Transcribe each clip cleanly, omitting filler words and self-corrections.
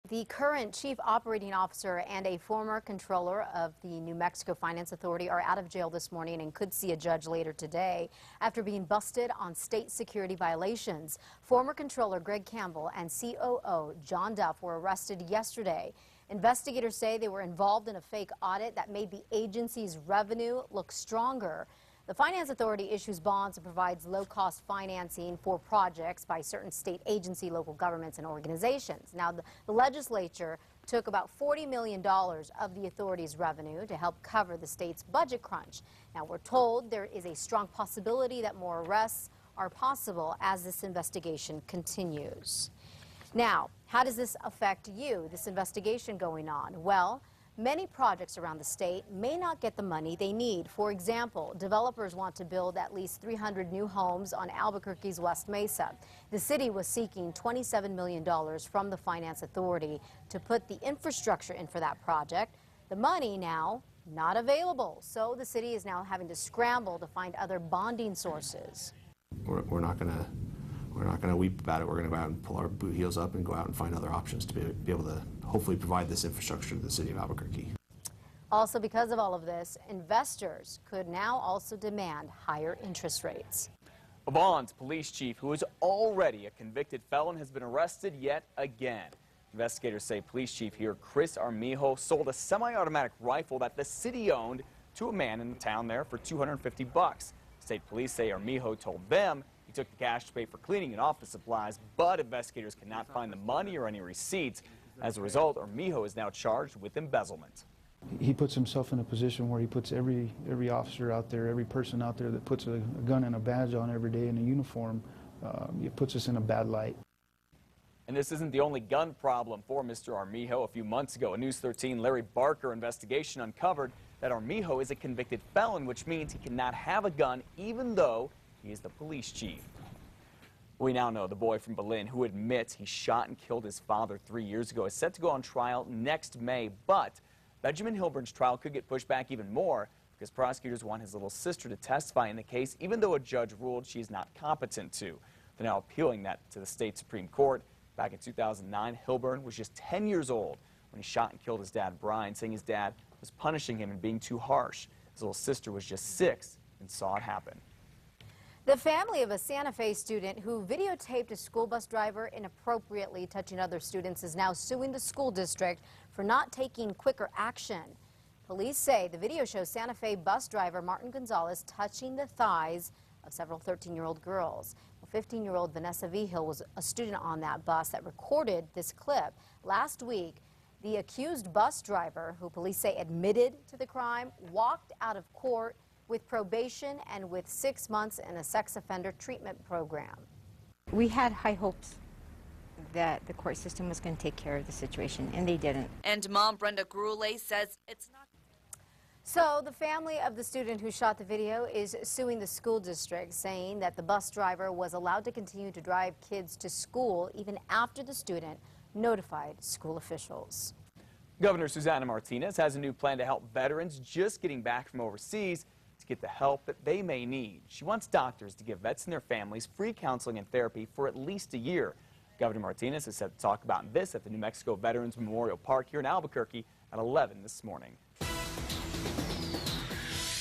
The current chief operating officer and a former controller of the New Mexico Finance Authority are out of jail this morning and could see a judge later today after being busted on state security violations. Former controller Greg Campbell and COO John Duff were arrested yesterday. Investigators say they were involved in a fake audit that made the agency's revenue look stronger. The Finance Authority issues bonds and provides low-cost financing for projects by certain state agency, local governments, and organizations. Now, the legislature took about $40 million of the authority's revenue to help cover the state's budget crunch. Now, we're told there is a strong possibility that more arrests are possible as this investigation continues. Now, how does this affect you, this investigation going on? Well, many projects around the state may not get the money they need. For example, developers want to build at least 300 new homes on Albuquerque's West Mesa. The city was seeking $27 million from the Finance Authority to put the infrastructure in for that project. The money now not available, so the city is now having to scramble to find other bonding sources. We're not going to weep about it. We're going to go out and pull our boot heels up and go out and find other options to be able to hopefully provide this infrastructure to the city of Albuquerque. Also, because of all of this, investors could now also demand higher interest rates. Vaughn's police chief, who is already a convicted felon, has been arrested yet again. Investigators say police chief here, Chris Armijo, sold a semi-automatic rifle that the city owned to a man in the town there for $250. State police say Armijo told them he took the cash to pay for cleaning and office supplies, but investigators cannot find the money or any receipts. As a result, Armijo is now charged with embezzlement. He puts himself in a position where he puts every officer out there, every person out there that puts a gun and a badge on every day in a uniform, it puts us in a bad light. And this isn't the only gun problem for Mr. Armijo. A few months ago, a News 13 Larry Barker investigation uncovered that Armijo is a convicted felon, which means he cannot have a gun even though he is the police chief. We now know the boy from Berlin who admits he shot and killed his father 3 years ago is set to go on trial next May, but Benjamin Hilburn's trial could get pushed back even more because prosecutors want his little sister to testify in the case, even though a judge ruled she is not competent to. They're now appealing that to the state Supreme Court. Back in 2009, Hilburn was just 10 years old when he shot and killed his dad, Brian, saying his dad was punishing him and being too harsh. His little sister was just 6 and saw it happen. The family of a Santa Fe student who videotaped a school bus driver inappropriately touching other students is now suing the school district for not taking quicker action. Police say the video shows Santa Fe bus driver Martin Gonzalez touching the thighs of several 13-year-old girls. 15-year-old Vanessa Vigil was a student on that bus that recorded this clip. Last week, the accused bus driver, who police say admitted to the crime, walked out of court with probation and with 6 months in a sex offender treatment program. We had high hopes that the court system was going to take care of the situation, and they didn't. And mom Brenda Grule says it's not. So the family of the student who shot the video is suing the school district, saying that the bus driver was allowed to continue to drive kids to school even after the student notified school officials. Governor Susana Martinez has a new plan to help veterans just getting back from overseas to get the help that they may need. She wants doctors to give vets and their families free counseling and therapy for at least a year. Governor Martinez is set to talk about this at the New Mexico Veterans Memorial Park here in Albuquerque at 11 this morning.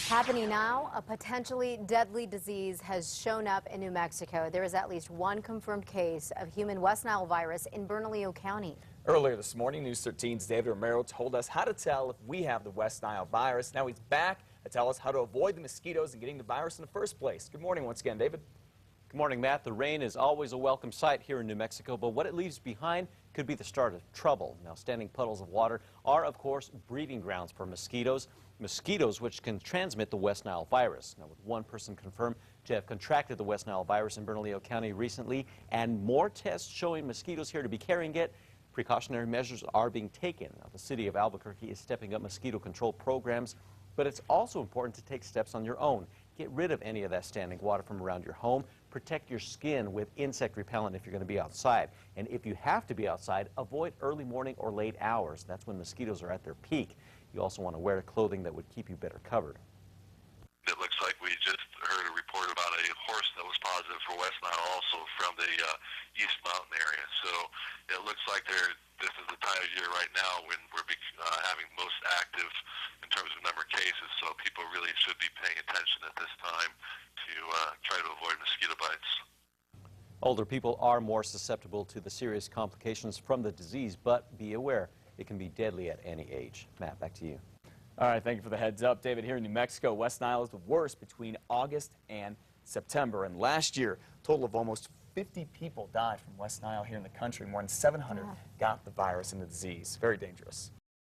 Happening now, a potentially deadly disease has shown up in New Mexico. There is at least one confirmed case of human West Nile virus in Bernalillo County. Earlier this morning, News 13's David Romero told us how to tell if we have the West Nile virus. Now he's back to tell us how to avoid the mosquitoes and getting the virus in the first place. Good morning once again, David. Good morning, Matt. The rain is always a welcome sight here in New Mexico, but what it leaves behind could be the start of trouble. Now, standing puddles of water are, of course, breeding grounds for mosquitoes which can transmit the West Nile virus. Now, with one person confirmed to have contracted the West Nile virus in Bernalillo County recently, and more tests showing mosquitoes here to be carrying it, precautionary measures are being taken. Now, the city of Albuquerque is stepping up mosquito control programs, but it's also important to take steps on your own. Get rid of any of that standing water from around your home. Protect your skin with insect repellent if you're going to be outside. And if you have to be outside, avoid early morning or late hours. That's when mosquitoes are at their peak. You also want to wear clothing that would keep you better covered. It looks like we just heard a report about a horse that was positive for West Nile also from the East Mountain area. So it looks like this is the time of year right now when we're having most active in terms of number of cases, so people really should be paying attention at this time to try to avoid mosquito bites. Older people are more susceptible to the serious complications from the disease, but be aware, it can be deadly at any age. Matt, back to you. All right, thank you for the heads up, David. Here in New Mexico, West Nile is the worst between August and September. And last year, a total of almost 50 people died from West Nile here in the country. More than 700 got the virus and the disease. Very dangerous.